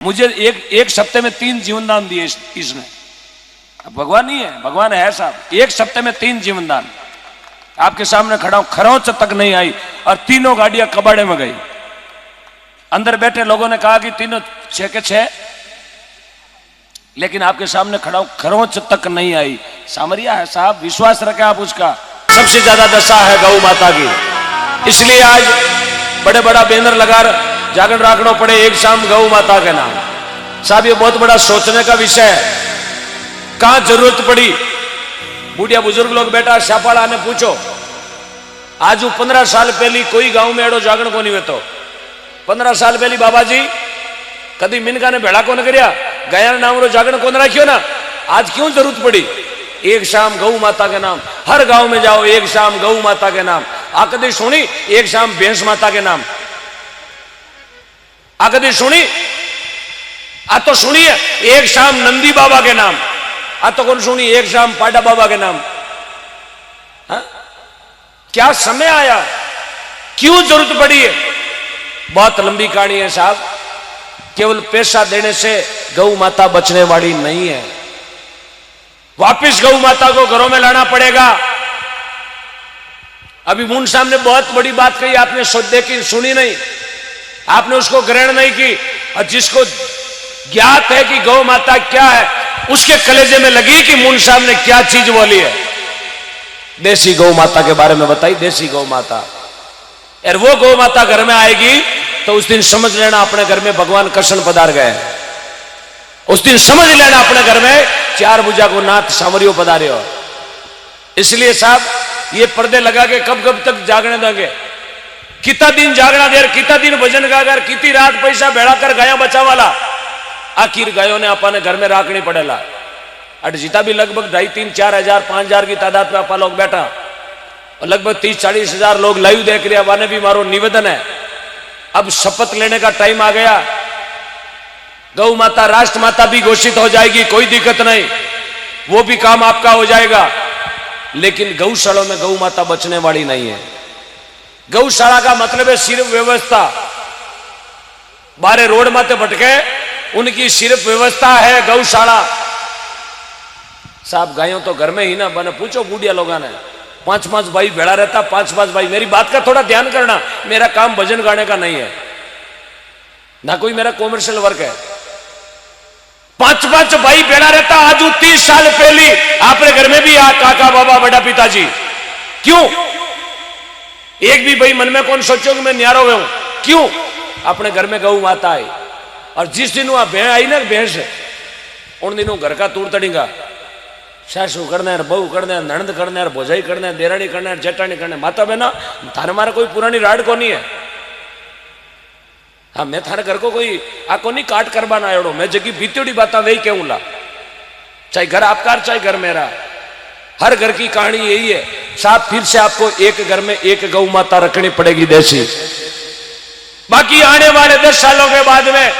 मुझे एक सप्ते में 3 जीवन दान दिए इसने। भगवान नहीं है, भगवान है साहब। एक सप्ते में 3 जीवन दान आपके सामने खड़ा हूं, खरोंच तक नहीं आई और तीनों गाड़ियां कबाड़े में गई। अंदर बैठे लोगों ने कहा कि तीनों 6 के 6, लेकिन आपके सामने खड़ा हूं, खरोंच तक नहीं आई। सामरिया है साहब, विश्वास रखें आप उसका। सबसे ज्यादा दशा है गौ माता की, इसलिए आज बड़े बड़ा बैनर लगा जागरण राखना पड़े एक शाम गौ माता के नाम। साहब ये बहुत बड़ा सोचने का विषय है। कहां जरूरत पड़ी, बुढ़िया बुजुर्ग लोग बैठा शापाड़ा ने पूछो, आज 15 साल पहली कोई गांव में एड़ो जागरण को नहीं वेतो। 15 साल पहली बाबा जी कभी मिनका ने भेड़ा को न करया, गया नाम रो जागरण को न राख्यो ना। आज क्यों जरूरत पड़ी एक शाम गौ माता के नाम। हर गांव में जाओ एक शाम गौ माता के नाम। आ कदी सुनी एक शाम भैंस माता के नाम? आ कदी सुनी? आ तो सुनिए एक शाम नंदी बाबा के नाम। आ तो कौन सुनी एक शाम पाडा बाबा के नाम? हा? क्या समय आया, क्यों जरूरत पड़ी है? बहुत लंबी कहानी है साहब। केवल पैसा देने से गौ माता बचने वाली नहीं है। वापिस गौ माता को घरों में लाना पड़ेगा। अभी मुन साहब ने बहुत बड़ी बात कही, आपने देखी सुनी नहीं, आपने उसको ग्रहण नहीं की। और जिसको ज्ञात है कि गौ माता क्या है, उसके कलेजे में लगी कि मुन साहब ने क्या चीज बोली है। देसी गौ माता के बारे में बताई, देसी गौ माता। और वो गौ माता घर में आएगी तो उस दिन समझ लेना अपने घर में भगवान कृष्ण पधार गए। उस दिन समझ लेना अपने घर में 4 भुजा को नाथ सांवरियो पधारे हो। इसलिए साहब ये पर्दे लगा के कब कब तक जागने देंगे? कितना दिन जागना देर, कितना दिन भजन गागर, कितनी रात पैसा भेड़ा कर गाया बचा वाला। आखिर गायों ने अपने घर में राखनी पड़ेला। अट जीता भी लगभग 2,500, 3,000, 4,000, 5,000 की तादाद में आपा लोग बैठा और लगभग 30-40 हजार लोग लाइव देख रहे। वाने भी मारो निवेदन है, अब शपथ लेने का टाइम आ गया। गौ माता राष्ट्र माता भी घोषित हो जाएगी, कोई दिक्कत नहीं, वो भी काम आपका हो जाएगा। लेकिन गौशालों में गौ माता बचने वाली नहीं है। गौशाला का मतलब है सिर्फ व्यवस्था। बारे रोड माते भटके, उनकी सिर्फ व्यवस्था है गौशाला। साहब गायों तो घर में ही ना बने, पूछो बूढ़िया लोगों ने। 5-5 भाई भेड़ा रहता, 5-5 भाई। मेरी बात का थोड़ा ध्यान करना, मेरा काम भजन गाने का नहीं है ना कोई मेरा कॉमर्शियल वर्क है। 5-5 भाई भेड़ा रहता। आज 30 साल पहले आपने घर में भी आ काका बाबा बड़ा पिताजी, क्यों एक भी भाई मन में कौन सोचो कि मैं न्यारो हुआ हूं? क्यों? अपने घर में गौ माता आई। और जिस दिन वहां भैंस आई ना, भैंस, उन दिनों घर का तूड़ तड़ेगा। सासू करना है, बहू करना है, नणंद करना है, भोजाई करना है, देरानी करना है, जेठानी करना है। माता बहना थारे मारे कोई पुरानी राड को नहीं है। हाँ, मैं थारे घर को कोई आको नहीं काट करवाना आयो। मैं जगी बीतोड़ी बात वही कहूँ ला, चाहे घर आपका चाहे घर मेरा। हर घर की कहानी यही है साहब। फिर से आपको एक घर में एक गौ माता रखनी पड़ेगी देसी। बाकी आने वाले 10 सालों के बाद में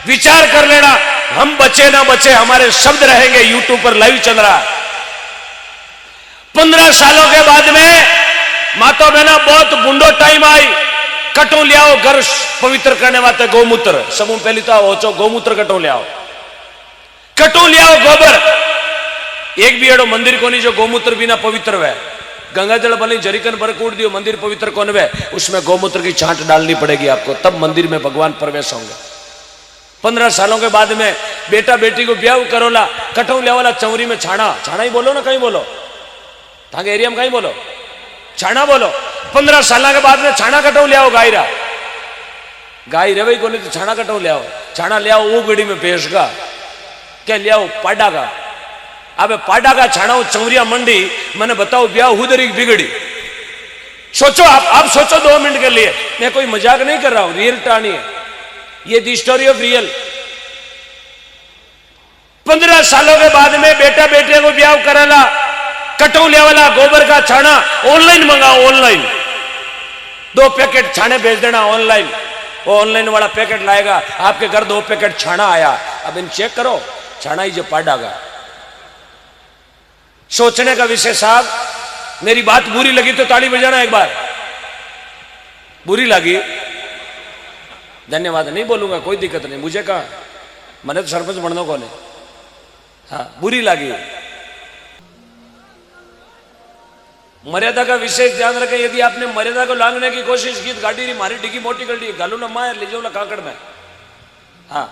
विचार कर लेना, हम बचे ना बचे, हमारे शब्द रहेंगे। यूट्यूब पर लाइव चल रहा है। 15 सालों के बाद में माता बहना बहुत बुंडो टाइम आई। कटो ले आओ, घर पवित्र करने वाले गौमूत्र। सबू पहली तो हो गौमूत्र कटो ले आओ, कटो ले आओ गोबर। एक भी एड़ो मंदिर को नहीं जो गौमूत्र बिना पवित्र हुआ। गंगा जल बनी जरिकन पर कूट दियो, मंदिर पवित्र कौन हुआ? उसमें गौमूत्र की छांट डालनी पड़ेगी आपको, तब मंदिर में भगवान प्रवेश होंगे। 15 सालों के बाद में बेटा बेटी को ब्याह करोला, कटो ले वाला चौरी में छाना। छाना ही बोलो ना, कहीं बोलो, थाके एरिया में कहीं बोलो, छाना बोलो। 15 साल के बाद में छाना कटो ले आओ। गायरा गाय रवई को नहीं तो छाना कटो ले आओ। छाना ले आओ वो गड़ी में भैंस का, क्या ले आओ पाडा का। अब पाडा का छाना चौरिया मंडी, मैंने बताओ ब्याह हुदरी बिगड़ी। सोचो आप सोचो 2 मिनट के लिए, मैं कोई मजाक नहीं कर रहा हूं, रियल कहानी है ये, दी स्टोरी ऑफ रियल। 15 सालों के बाद में बेटा बेटे को ब्याह करेला, कटौले वाला गोबर का छाना ऑनलाइन मंगाओ। ऑनलाइन 2 पैकेट छाने भेज देना ऑनलाइन। वो ऑनलाइन वाला पैकेट लाएगा आपके घर, 2 पैकेट छाना आया। अब इन चेक करो, छाना ही जो पाडा का। सोचने का विषय साहब। मेरी बात बुरी लगी तो ताली बजाना एक बार। बुरी लगी धन्यवाद नहीं बोलूंगा, कोई दिक्कत नहीं। मुझे कहा, मैंने तो सरपंच बनना को नहीं। हाँ, बुरी लगी। मर्यादा का विशेष ध्यान रखें। यदि आपने मर्यादा को लांघने की कोशिश की, गाड़ी री मारी डिग्गी मोटी कर दी, गालू ना मार ले जाओ काकड़ में। हाँ,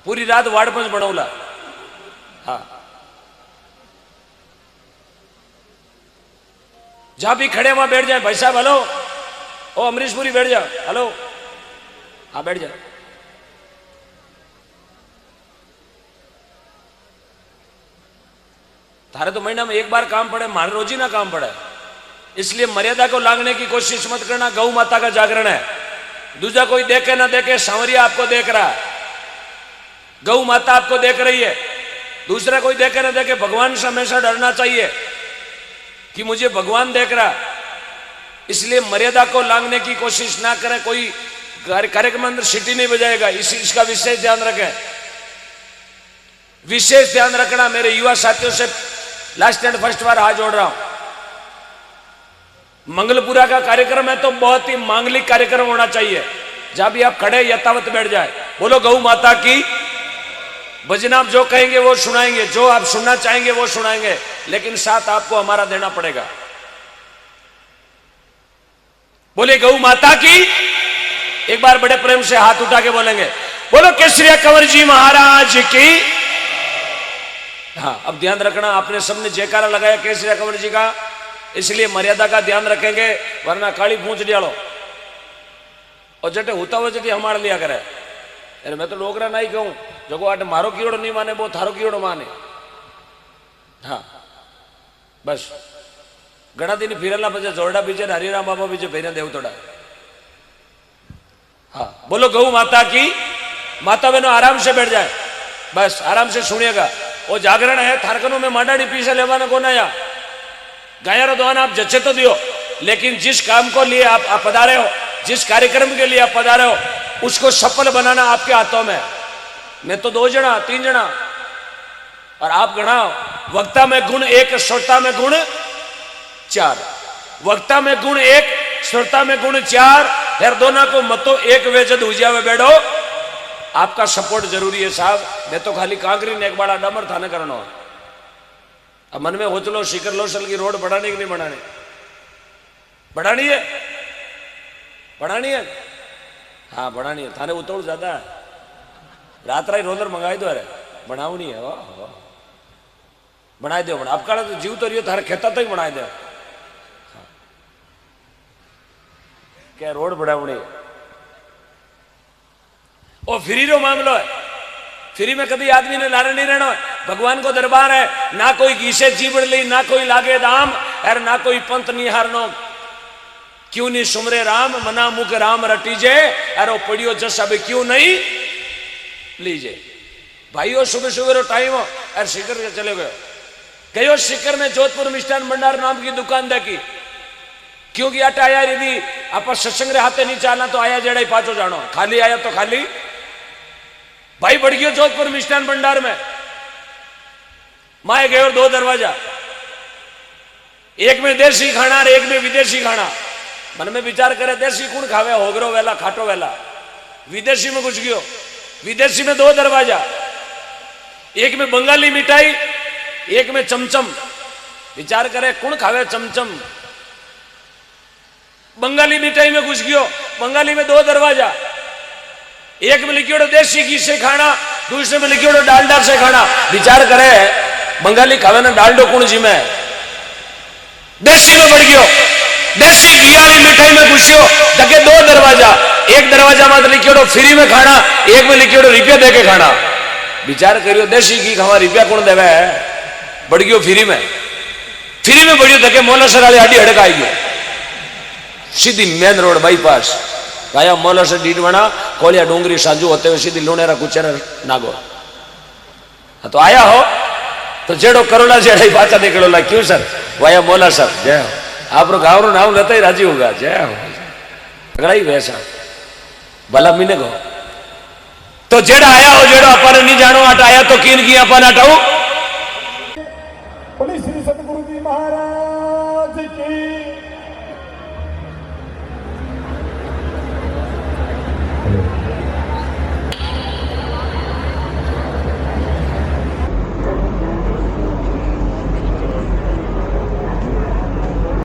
पूरी रात वार्ड पंच बनौला। हाँ, जहां भी खड़े वहां बैठ जाए। भाई साहब हेलो, ओ अमरीशपुरी बैठ जा, हेलो। हाँ बैठ जा। थारे तो महीना में एक बार काम पड़े, मारे रोजी ना काम पड़े। इसलिए मर्यादा को लांघने की कोशिश मत करना। गौ माता का जागरण है। दूसरा कोई देखे ना देखे, सांवरिया आपको देख रहा है, गौ माता आपको देख रही है। दूसरा कोई देखे ना देखे, भगवान से हमेशा डरना चाहिए कि मुझे भगवान देख रहा। इसलिए मर्यादा को लांघने की कोशिश ना करें। कोई कार्यक्रम अंदर सीटी नहीं बजाएगा, इसका विशेष ध्यान रखें। विशेष ध्यान रखना। मेरे युवा साथियों से लास्ट एंड फर्स्ट बार हाथ जोड़ रहा हूं। मंगलपुरा का कार्यक्रम है तो बहुत ही मांगलिक कार्यक्रम होना चाहिए। जहां भी आप खड़े यथावत बैठ जाए, बोलो गौ माता की। भजन आप जो कहेंगे वो सुनाएंगे, जो आप सुनना चाहेंगे वो सुनाएंगे, लेकिन साथ आपको हमारा देना पड़ेगा। बोले गौ माता की। एक बार बड़े प्रेम से हाथ उठा के बोलेंगे, बोलो केसरिया कंवर जी महाराज की। हाँ, अब ध्यान रखना, आपने सबने जयकारा लगाया केसरिया कंवर जी का, इसलिए मर्यादा का ध्यान रखेंगे, वरना काली पूंछ डालो और जटे होता हुआ जटी हमारे लिया करे। अरे मैं तो लोगरा नहीं कहूं, जो आटे मारो कीड़ो नहीं माने, वो थारो कीड़ो माने। हाँ बस घना दिन फिरला पीछे जोरडा पीछे हरिराम बाबा पीछे भेरे देवतोड़ा। हाँ, बोलो गौ माता की। माता बहनों आराम से बैठ जाए, बस आराम से सुनिएगा। वो जागरण है, थारकनों में मांडाड़ी पीछे लेवाना को नया गायरो दोन आप जच्चे तो दियो, लेकिन जिस काम को लिए आप पधारे हो, जिस कार्यक्रम के लिए आप पधारे हो, उसको सफल बनाना आपके हाथों में। मैं तो 2 जना 3 जना और आप गणाओ। वक्ता में गुण 1, श्रोता में गुण 4। वक्ता में गुण 1, श्रोता में गुण 4। यार दोनों को मतो एक वेजद हुजिया में बैठो। आपका सपोर्ट जरूरी है साहब। मैं तो खाली कांकरी ने एक बड़ा डमर थाने करना। अब मन में होचलो शिखर लोसल की रोड बढ़ानी कि नहीं बढ़ानी? बढ़ानी है, बढ़ानी है। हाँ बढ़ानी है। थाने उतोड़ ज्यादा है। रात रात रोलर मंगाई दो। अरे बनाऊ नहीं है, वाह बनाए दो। अब का तो जीव तो रही थारे खेता तो ही बनाए दो। क्या रोड बढ़ावनी और फ्री रो मामलो है। फ्री में कभी आदमी ने लारे नहीं रहना है। भगवान को दरबार है, ना कोई गीसे जीवड़ ली, ना कोई लागे दाम, और ना कोई पंत निहारनो। क्यों नहीं सुमरे राम, मना मुख राम रटीजे, अरे पड़ियो जस अब क्यों नहीं लीजे। भाइयों सुबह सुबह रो टाइम हो और शिखर के चले गए। कहो शिखर में जोधपुर मिष्ठान भंडार नाम की दुकान देखी, क्योंकि आटा आया यदि आप सत्संग रे हाथे नहीं चालना तो आया जेड़ा ही पाचो जानो। खाली आया तो खाली। भाई बढ़ गयो जोधपुर मिष्ठान भंडार में। माए गए और 2 दरवाजा, एक में देसी खाना और एक में विदेशी खाना। मन में विचार करे देसी कौन खावे, होगरो वेला खाटो वेला। विदेशी में घुस गयो। विदेशी में 2 दरवाजा, एक में बंगाली मिठाई, एक में चमचम। विचार करे कौन खावे चमचम। बंगाली मिठाई में घुस गयो। बंगाली में 2 दरवाजा, एक में लिखियोड़ो देसी घी से खाना, दूसरे में लिखियोड़ो डालडा से खाना। विचार करे बंगाली खावे ना डालडो कौन जी में। देसी में बढ़ गयो। देसी घी वाली मिठाई में घुसियो, जगे 2 दरवाजा। एक दरवाजा में लिखियोड़ो फ्री में खाना, एक में लिखियोड़ो रुपया दे के खाना। विचार करियो देसी घी खावा रुपया कौन देवे है। बढ़ गयो फ्री में। फ्री में बढ़ियो जगे मोलासर वाली आडी हड़क आई गयो। सीधी मेन रोड बाईपास गाया मोलासर डीडवाना कोलिया डूंगरी साजू होते हुए सीधी लुणेरा कुचेरा नागो। तो आया हो तो जेड़ो करोड़ा जेड़ा ही बाचा निकलो ला। क्यों सर? वाया मोलासर। जय हो। आप गाँव नाम लेता ही राजी होगा। जय हो। अगड़ा ही वैसा भला मीने को तो जेड़ा आया हो, जेड़ो अपन नहीं जानो आटा आया तो कीन की अपन हटाऊ